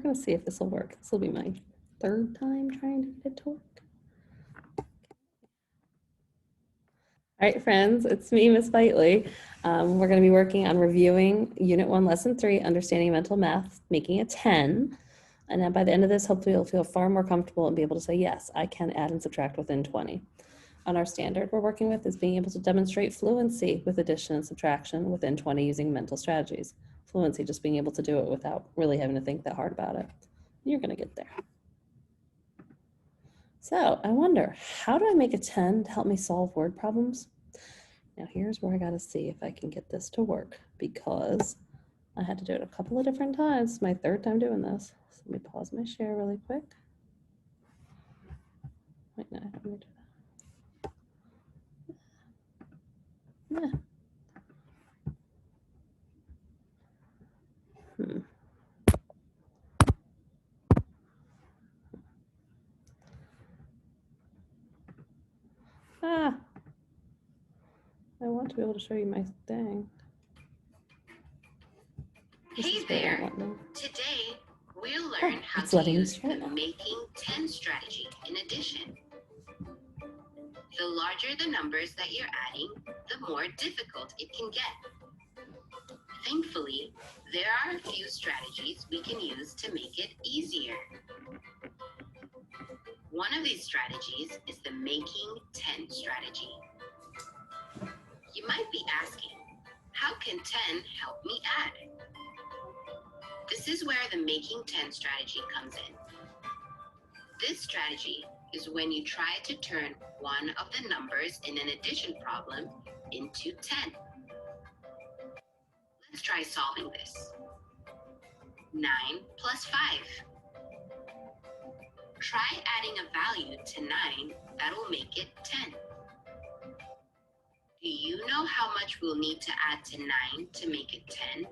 going to see if this will work. This will be my third time trying to get it to work. All right, friends, it's me, Miss Whiteley. We're going to be working on reviewing Unit 1, Lesson 3, Understanding Mental Math, making a 10. And then by the end of this, hopefully you'll feel far more comfortable and be able to say, yes, I can add and subtract within 20. On our standard we're working with is being able to demonstrate fluency with addition and subtraction within 20 using mental strategies. Fluency, just being able to do it without really having to think that hard about it. You're going to get there. So I wonder, how do I make a 10 to help me solve word problems? Now here's where I got to see if I can get this to work, because I had to do it a couple of different times. It's my third time doing this. So let me pause my share really quick. Wait, no, let me do that. Yeah. Ah, I want to be able to show you my thing. Hey there! Today, we'll learn how it's to letting me use share the now. making 10 strategy in addition. The larger the numbers that you're adding, the more difficult it can get. Thankfully, there are a few strategies we can use to make it easier. One of these strategies is the making 10 strategy. You might be asking, how can 10 help me add? This is where the making 10 strategy comes in. This strategy is when you try to turn one of the numbers in an addition problem into 10. Let's try solving this. 9 plus 5. Try adding a value to 9 that'll make it 10. Do you know how much we'll need to add to 9 to make it 10?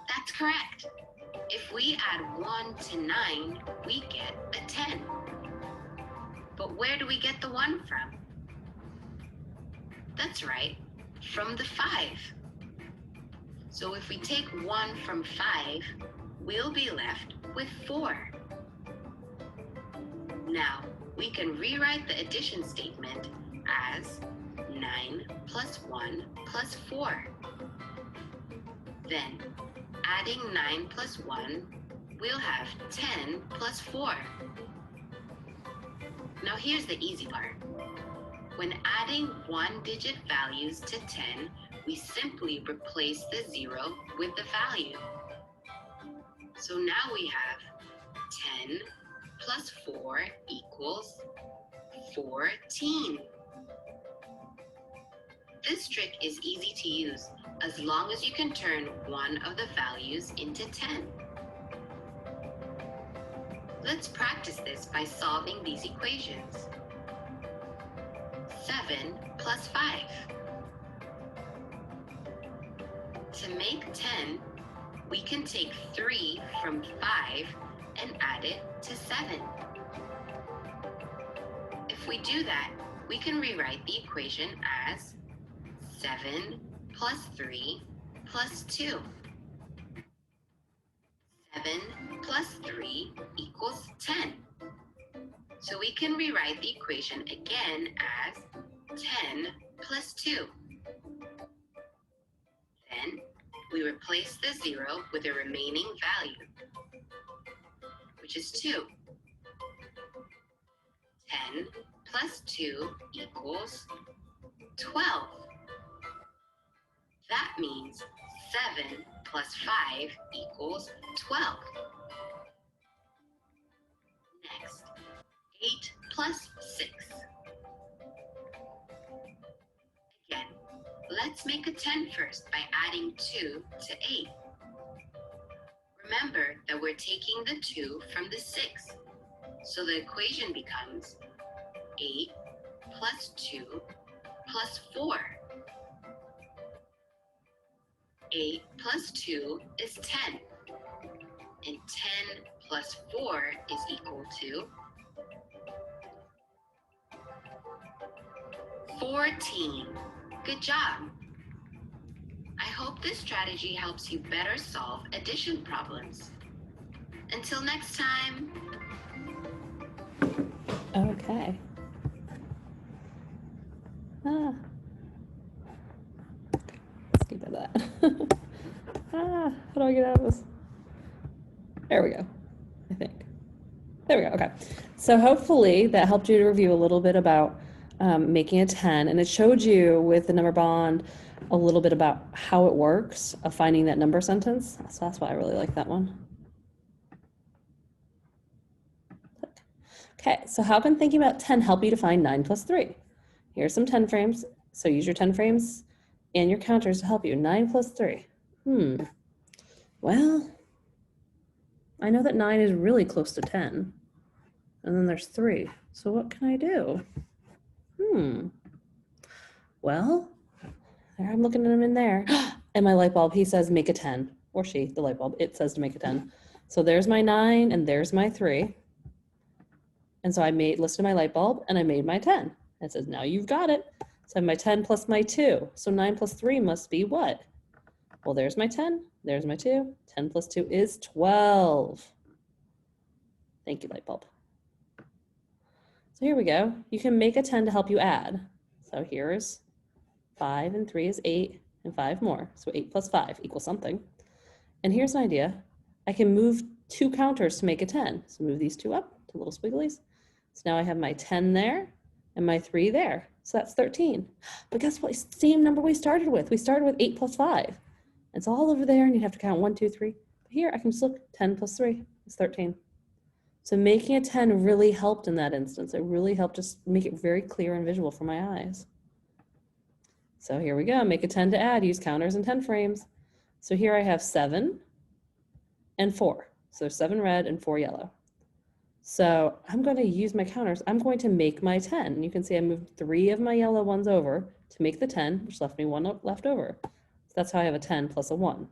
That's correct. If we add 1 to 9, we get a 10. But where do we get the 1 from? That's right, from the 5. So if we take 1 from 5, we'll be left with 4. Now, we can rewrite the addition statement as 9 plus 1 plus 4. Then, adding 9 plus 1, we'll have 10 plus 4. Now here's the easy part. When adding one-digit values to 10, we simply replace the 0 with the value. So now we have 10 plus 4 equals 14. This trick is easy to use as long as you can turn one of the values into 10. Let's practice this by solving these equations. 7 plus 5. To make 10, we can take 3 from 5 and add it to 7. If we do that, we can rewrite the equation as 7 plus 3 plus 2. 7 plus 3 equals 10. So we can rewrite the equation again as 10 plus 2. Then we replace the 0 with the remaining value, which is 2. 10 plus 2 equals 12. That means 7 plus 5 equals 12. Next, 8 plus 6. Again, let's make a 10 first by adding 2 to 8. Remember that we're taking the 2 from the 6, so the equation becomes 8 plus 2 plus 4. 8 plus 2 is 10, and 10 plus 4 is equal to 14. Good job. I hope this strategy helps you better solve addition problems. Until next time. Okay. Ah. Let's keep it that. How do I get out of this? There we go, I think. There we go, okay. So hopefully that helped you to review a little bit about making a 10, and it showed you with the number bond a little bit about how it works of finding that number sentence. So that's why I really like that one. Okay, so how can thinking about 10 help you to find 9 plus 3? Here's some 10 frames. So use your 10 frames and your counters to help you. 9 plus 3. Well, I know that 9 is really close to 10. And then there's 3. So what can I do? Well, there I'm looking at them in there. And my light bulb, he says make a 10. Or she, the light bulb, it says to make a 10. So there's my 9 and there's my 3. And so I listed my light bulb and I made my 10. And it says, now you've got it. So I have my 10 plus my 2. So 9 plus 3 must be what? Well, there's my 10. There's my 2. 10 plus 2 is 12. Thank you, light bulb. So here we go. You can make a 10 to help you add. So here's 5 and 3 is 8 and 5 more. So 8 plus 5 equals something. And here's an idea. I can move 2 counters to make a 10. So move these 2 up to little squigglies. So now I have my 10 there and my 3 there. So that's 13. But guess what? Same number we started with. We started with 8 plus 5. It's all over there and you'd have to count 1, 2, 3. But here I can just look, 10 plus 3 is 13. So making a 10 really helped in that instance. It really helped just make it very clear and visual for my eyes. So here we go, make a 10 to add, use counters and 10 frames. So here I have 7 and 4. So 7 red and 4 yellow. So I'm going to use my counters. I'm going to make my 10. You can see I moved 3 of my yellow ones over to make the 10, which left me 1 left over. So that's how I have a 10 plus a 1.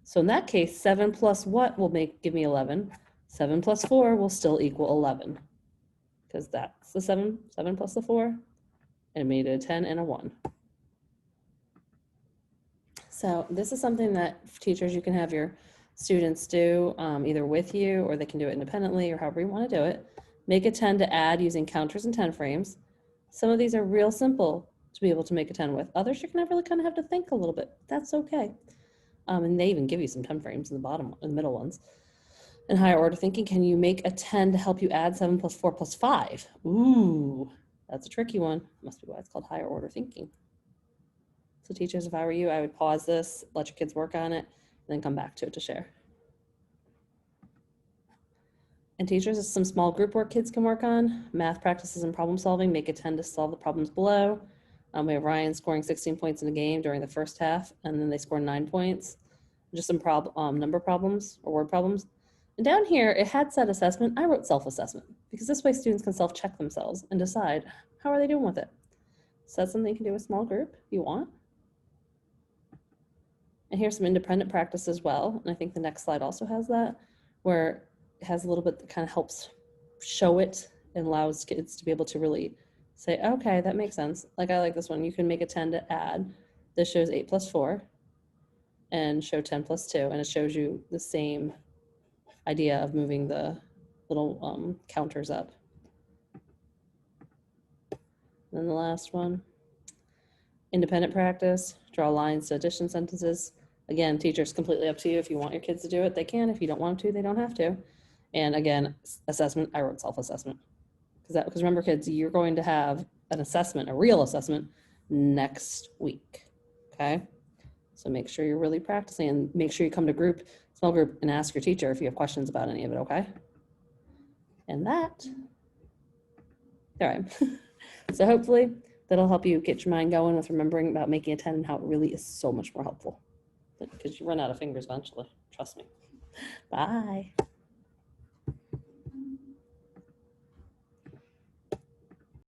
So in that case, 7 plus what will give me 11? 7 plus 4 will still equal 11, because that's the 7 plus the 4, and it made it a 10 and a 1. So this is something that teachers, you can have your students do either with you, or they can do it independently, or however you want to do it. Make a 10 to add using counters and 10 frames. Some of these are real simple to be able to make a 10 with. Others you're going to really kind of have to think a little bit. That's okay. And they even give you some 10 frames in the bottom, in the middle ones. In higher order thinking, can you make a 10 to help you add 7 plus 4 plus 5? Ooh, that's a tricky one. Must be why it's called higher order thinking. So teachers, if I were you, I would pause this, let your kids work on it, and then come back to it to share. And teachers, some small group work kids can work on. Math practices and problem solving, make a 10 to solve the problems below. We have Ryan scoring 16 points in a game during the first half, and then they score 9 points. Just some number problems or word problems. And down here, it had said assessment. I wrote self-assessment because this way students can self-check themselves and decide how are they doing with it. So that's something you can do with a small group if you want. And here's some independent practice as well. And I think the next slide also has that, where it has a little bit that kind of helps show it and allows kids to be able to really say, okay, that makes sense. Like I like this one. You can make a 10 to add. This shows 8 plus 4 and show 10 plus 2. And it shows you the same idea of moving the little counters up. And then the last one, independent practice, draw lines to addition sentences. Again, teachers, completely up to you. If you want your kids to do it, they can. If you don't want to, they don't have to. And again, assessment, I wrote self-assessment. Because remember, kids, you're going to have an assessment, a real assessment, next week, okay? So make sure you're really practicing, and make sure you come to small group, and ask your teacher if you have questions about any of it, okay? And that, there I am. So hopefully that'll help you get your mind going with remembering about making a 10 and how it really is so much more helpful, because you run out of fingers eventually, trust me. Bye.